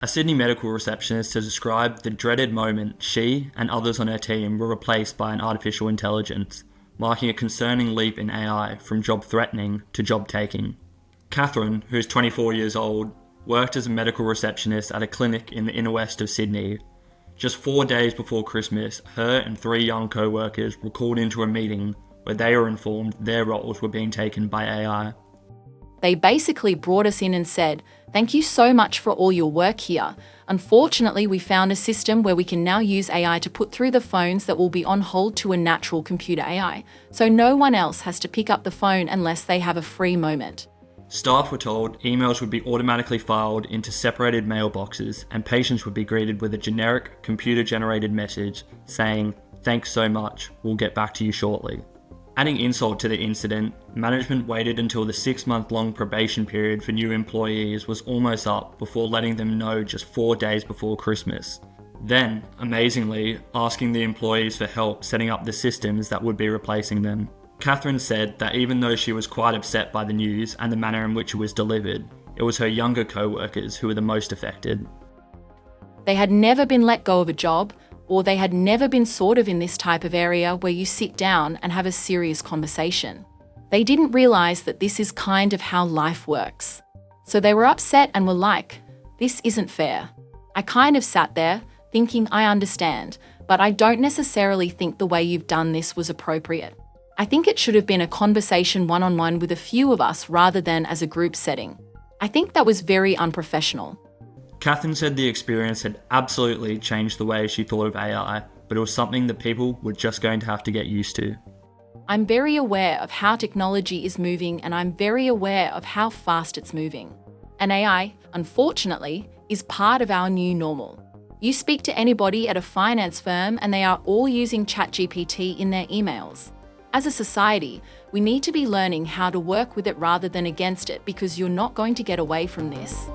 A Sydney medical receptionist has described the dreaded moment she and others on her team were replaced by an artificial intelligence, marking a concerning leap in AI from job threatening to job taking. Katherine, who is 24 years old, worked as a medical receptionist at a clinic in the inner west of Sydney. Just 4 days before Christmas, her and 3 young co-workers were called into a meeting where they were informed their roles were being taken by AI. They basically brought us in and said, "Thank you so much for all your work here. Unfortunately, we found a system where we can now use AI to put through the phones that will be on hold to a natural computer AI, so no one else has to pick up the phone unless they have a free moment." Staff were told emails would be automatically filed into separated mailboxes and patients would be greeted with a generic computer-generated message saying, "Thanks so much, we'll get back to you shortly." Adding insult to the incident, management waited until the 6-month-long probation period for new employees was almost up before letting them know just 4 days before Christmas. Then, amazingly, asking the employees for help setting up the systems that would be replacing them. Katherine said that even though she was quite upset by the news and the manner in which it was delivered, it was her younger co-workers who were the most affected. They had never been let go of a job, or they had never been sort of in this type of area where you sit down and have a serious conversation. They didn't realise that this is kind of how life works. So they were upset and were like, "This isn't fair." I kind of sat there, thinking I understand, but I don't necessarily think the way you've done this was appropriate. I think it should have been a conversation one-on-one with a few of us rather than as a group setting. I think that was very unprofessional. Katherine said the experience had absolutely changed the way she thought of AI, but it was something that people were just going to have to get used to. I'm very aware of how technology is moving and I'm very aware of how fast it's moving. And AI, unfortunately, is part of our new normal. You speak to anybody at a finance firm and they are all using ChatGPT in their emails. As a society, we need to be learning how to work with it rather than against it because you're not going to get away from this.